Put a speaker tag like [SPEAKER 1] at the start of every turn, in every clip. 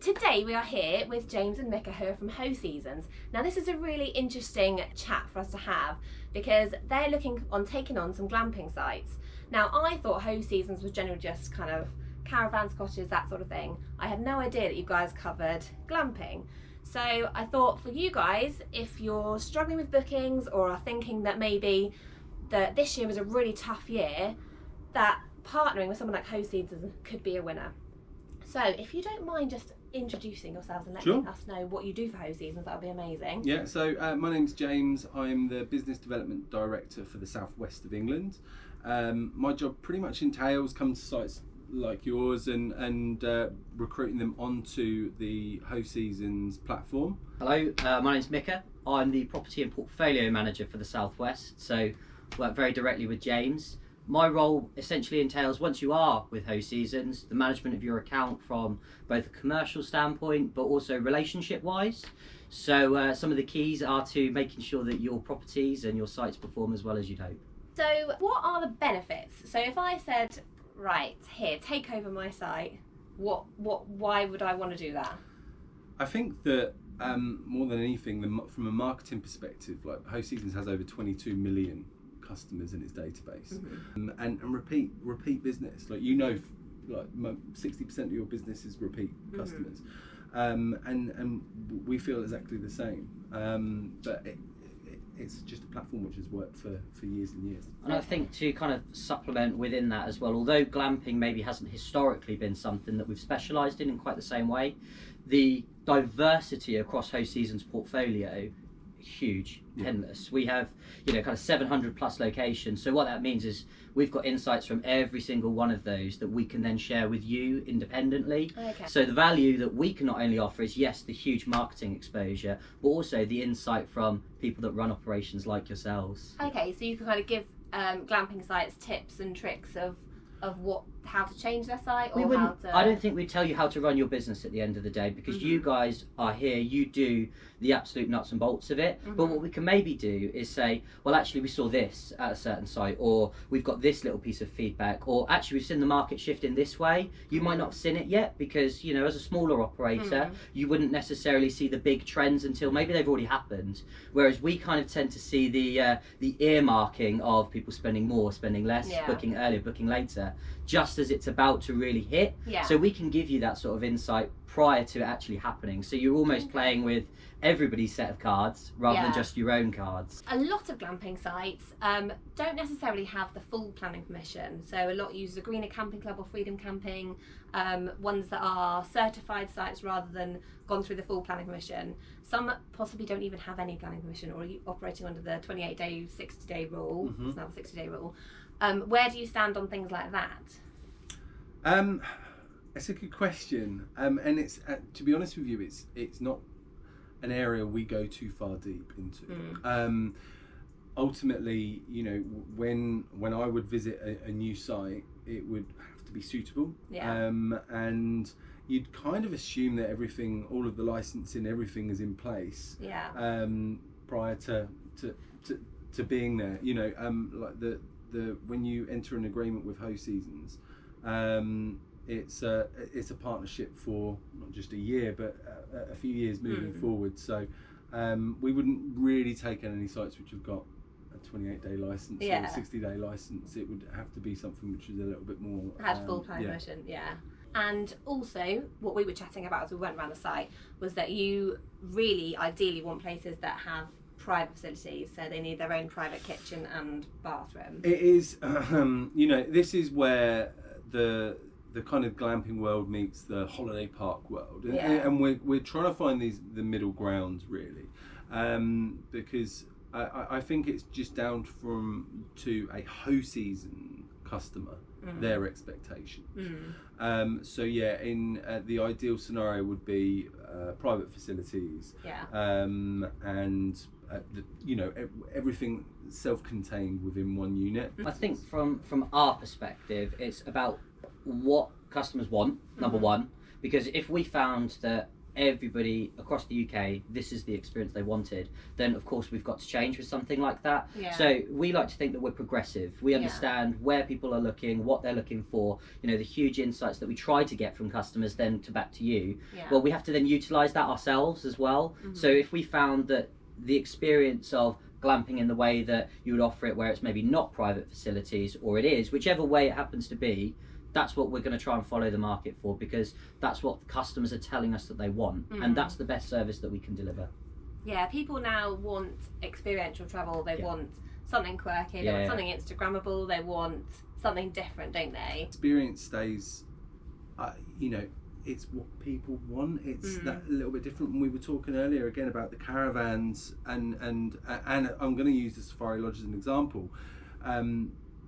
[SPEAKER 1] Today we are here with James and Mika, who are from Hoseasons. Now this is a really interesting chat for us to have because they're looking on taking on some glamping sites. Now I thought Hoseasons was generally just kind of caravans, cottages, that sort of thing. I had no idea that you guys covered glamping. So I thought for you guys, if you're struggling with bookings or are thinking that maybe that this year was a really tough year, that partnering with someone like Hoseasons could be a winner. So if you don't mind just introducing yourselves and letting us know what you do for Hoseasons, that would be amazing.
[SPEAKER 2] Yeah, so my name's James. I'm the Business Development Director for the Southwest of England. My job pretty much entails coming to sites like yours and recruiting them onto the Hoseasons platform.
[SPEAKER 3] Hello, my name's Mika. I'm the Property and Portfolio Manager for the Southwest, so work very directly with James. My role essentially entails, once you are with Hoseasons, the management of your account from both a commercial standpoint but also relationship wise. So some of the keys are to making sure that your properties and your sites perform as well as you'd hope.
[SPEAKER 1] So what are the benefits? So if I said, right, here, take over my site, why would I want to do that?
[SPEAKER 2] I think that more than anything, from a marketing perspective, like Hoseasons has over 22 million customers in its database, and repeat business. Like, you know, like 60% of your business is repeat customers, and we feel exactly the same. But it's just a platform which has worked for years and years.
[SPEAKER 3] And I think to kind of supplement within that as well, although glamping maybe hasn't historically been something that we've specialised in quite the same way, the diversity across Hoseasons' portfolio huge, endless. We have, you know, kind of 700 plus locations. So what that means is we've got insights from every single one of those that we can then share with you independently.
[SPEAKER 1] Okay.
[SPEAKER 3] So the value that we can not only offer is, yes, the huge marketing exposure, but also the insight from people that run operations like yourselves.
[SPEAKER 1] Okay, so you can kind of give glamping sites tips and tricks of how to change their site, or how to...
[SPEAKER 3] I don't think we'd tell you how to run your business at the end of the day, because you guys are here, you do the absolute nuts and bolts of it. But what we can maybe do is say, well, actually we saw this at a certain site, or we've got this little piece of feedback, or actually we've seen the market shift in this way. You might not have seen it yet because, you know, as a smaller operator, you wouldn't necessarily see the big trends until maybe they've already happened. Whereas we kind of tend to see the earmarking of people spending more, spending less, booking earlier, booking later, just as it's about to really hit. So we can give you that sort of insight prior to it actually happening. So you're almost playing with everybody's set of cards rather than just your own cards.
[SPEAKER 1] A lot of glamping sites don't necessarily have the full planning permission. So a lot use the Greener Camping Club or Freedom Camping, ones that are certified sites rather than gone through the full planning permission. Some possibly don't even have any planning permission, or are you operating under the 28-day, 60-day rule. It's now the 60-day rule. Where do you stand on things like that?
[SPEAKER 2] It's a good question, and it's to be honest with you, it's not an area we go too far deep into. Ultimately, you know, when I would visit a new site, it would have to be suitable, and you'd kind of assume that everything, all of the licensing, everything is in place prior to being there. You know, like the when you enter an agreement with Hoseasons, it's a partnership for not just a year but a few years moving forward. So we wouldn't really take on any sites which have got a 28-day license or a 60-day license. It would have to be something which is a little bit more
[SPEAKER 1] had full planning permission. And also what we were chatting about as we went around the site was that you really ideally want places that have private facilities, so they need their own private kitchen and bathroom. It
[SPEAKER 2] is you know, this is where the kind of glamping world meets the holiday park world, and we're trying to find the middle grounds really, because I think it's just down to a Hoseason customer, their expectations. So yeah, in the ideal scenario would be private facilities, and you know, everything self-contained within one unit.
[SPEAKER 3] I think from our perspective, it's about what customers want, number one, because if we found that everybody across the UK, this is the experience they wanted, then of course we've got to change with something like that.
[SPEAKER 1] Yeah.
[SPEAKER 3] So we like to think that we're progressive. We understand where people are looking, what they're looking for, you know, the huge insights that we try to get from customers then to back to you.
[SPEAKER 1] Yeah.
[SPEAKER 3] Well, we have to then utilise that ourselves as well. So if we found that the experience of glamping in the way that you would offer it, where it's maybe not private facilities, or it is, whichever way it happens to be, that's what we're going to try and follow the market for, because that's what customers are telling us that they want, and that's the best service that we can deliver.
[SPEAKER 1] Yeah, people now want experiential travel. They want something quirky. They want something Instagrammable. They want something different, don't they?
[SPEAKER 2] Experience stays, you know, it's what people want. It's that little bit different. When we were talking earlier again about the caravans, and I'm going to use the Safari Lodge as an example,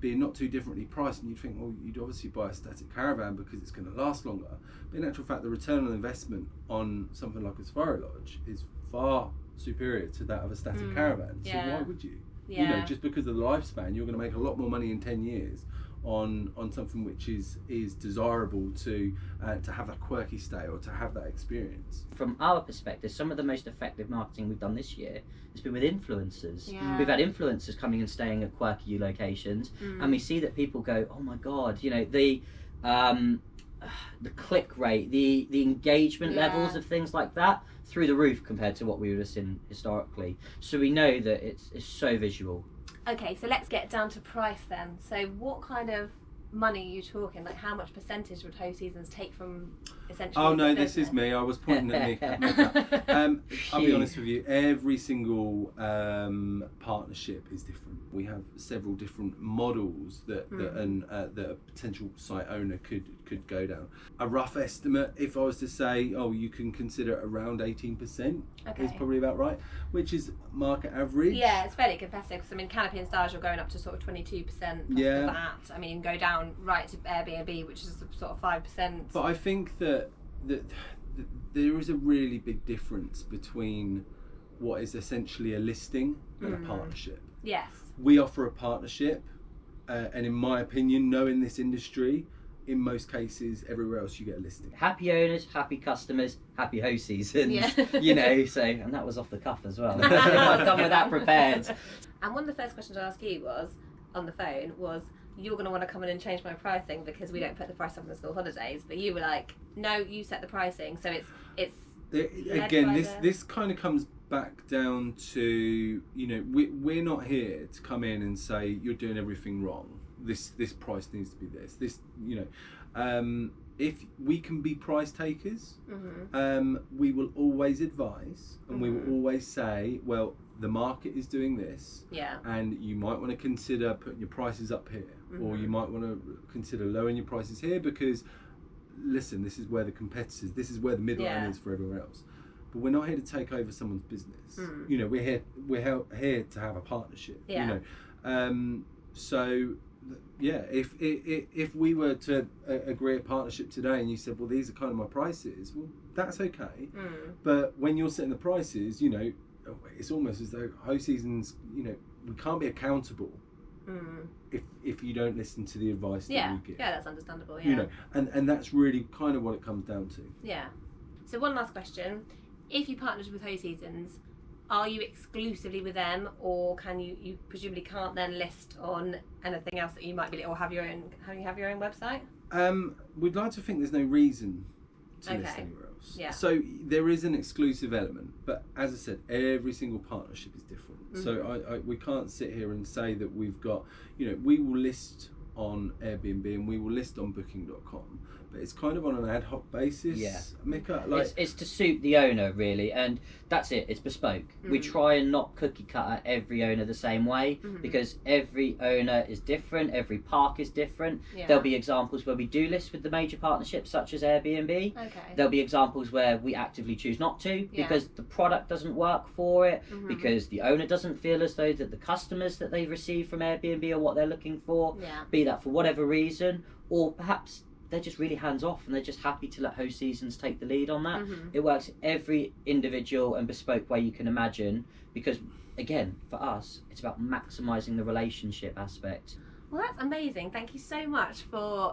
[SPEAKER 2] being not too differently priced, and you'd think, well, you'd obviously buy a static caravan because it's going to last longer. But in actual fact, the return on investment on something like a Safari Lodge is far superior to that of a static caravan. So why would you? You know, just because of the lifespan, you're going to make a lot more money in 10 years on something which is desirable to have that quirky stay or to have that experience.
[SPEAKER 3] From our perspective, some of the most effective marketing we've done this year has been with influencers. We've had influencers coming and staying at quirky locations, and we see that people go, oh my god, you know, the click rate, the engagement levels of things like that, through the roof compared to what we would have seen historically. So we know that it's so visual.
[SPEAKER 1] Okay, so let's get down to price then. So what kind of money are you talking? Like, how much percentage would Hoseasons take from essentially
[SPEAKER 2] Oh no,
[SPEAKER 1] the
[SPEAKER 2] this
[SPEAKER 1] business?
[SPEAKER 2] is me. I was pointing at me. I'll be honest with you, every single partnership is different. We have several different models that a potential site owner could go down. A rough estimate, if I was to say, oh, you can consider around 18%, is probably about right, which is market average.
[SPEAKER 1] Yeah, it's fairly competitive, because I mean, Canopy and Stars, you're going up to sort of 22% plus that. I mean, go down right to Airbnb, which is sort of 5%.
[SPEAKER 2] But I think that there is a really big difference between what is essentially a listing and a partnership.
[SPEAKER 1] Yes.
[SPEAKER 2] We offer a partnership, and in my opinion, knowing this industry, in most cases, everywhere else you get a listing.
[SPEAKER 3] Happy owners, happy customers, happy Hoseasons.
[SPEAKER 1] Yeah.
[SPEAKER 3] You know, so, and that was off the cuff as well. I've done with that prepared.
[SPEAKER 1] And one of the first questions I asked you was, on the phone, was, you're going to want to come in and change my pricing because we don't put the price up on the school holidays. But you were like, no, you set the pricing. So it's
[SPEAKER 2] again, this kind of comes back down to, you know, we're not here to come in and say you're doing everything wrong. This price needs to be this, you know. If we can be price takers, we will always advise, and we will always say, well, the market is doing this, and you might want to consider putting your prices up here, or you might want to consider lowering your prices here, because listen, this is where the competitors, this is where the midline is for everyone else. But we're not here to take over someone's business. You know, we're here to have a partnership. You know, so yeah, if we were to agree a partnership today, and you said, well, these are kind of my prices, well, that's okay. But when you're setting the prices, you know, it's almost as though Hoseasons, you know, we can't be accountable if you don't listen to the advice that we give.
[SPEAKER 1] Yeah, that's understandable. Yeah.
[SPEAKER 2] You know, and that's really kind of what it comes down to.
[SPEAKER 1] Yeah. So one last question: if you partnered with Hoseasons, are you exclusively with them, or can you presumably can't then list on anything else that you might be, or have your own website?
[SPEAKER 2] We'd like to think there's no reason to list anywhere else.
[SPEAKER 1] Yeah.
[SPEAKER 2] So there is an exclusive element, but as I said, every single partnership is different. So we can't sit here and say that we've got, you know, we will list on Airbnb and we will list on booking.com, but it's kind of on an ad hoc basis. Mika, like
[SPEAKER 3] it's to suit the owner really, and that's it. It's bespoke. We try and not cookie cutter every owner the same way, because every owner is different, every park is different. There'll be examples where we do list with the major partnerships such as Airbnb. There'll be examples where we actively choose not to, because the product doesn't work for it, because the owner doesn't feel as though that the customers that they receive from Airbnb are what they're looking for, be that for whatever reason, or perhaps they're just really hands off and they're just happy to let Hoseasons take the lead on that. It works every individual and bespoke way you can imagine, because again, for us, it's about maximising the relationship aspect.
[SPEAKER 1] Well, that's amazing. Thank you so much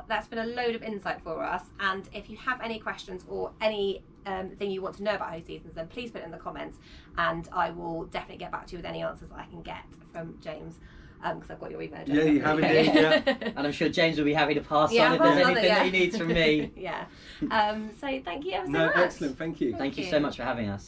[SPEAKER 1] that's been a load of insight for us. And if you have any questions or any thing you want to know about Hoseasons, then please put it in the comments, and I will definitely get back to you with any answers that I can get from James. Because I've got your email address.
[SPEAKER 2] Yeah, you have indeed, yeah.
[SPEAKER 3] And I'm sure James will be happy to pass
[SPEAKER 1] Yeah,
[SPEAKER 3] on if
[SPEAKER 1] pass
[SPEAKER 3] there's
[SPEAKER 1] on
[SPEAKER 3] anything
[SPEAKER 1] it,
[SPEAKER 3] that he needs from me.
[SPEAKER 1] Yeah. So thank you ever so
[SPEAKER 2] No,
[SPEAKER 1] much.
[SPEAKER 2] excellent, thank you.
[SPEAKER 3] Thank you so much for having us.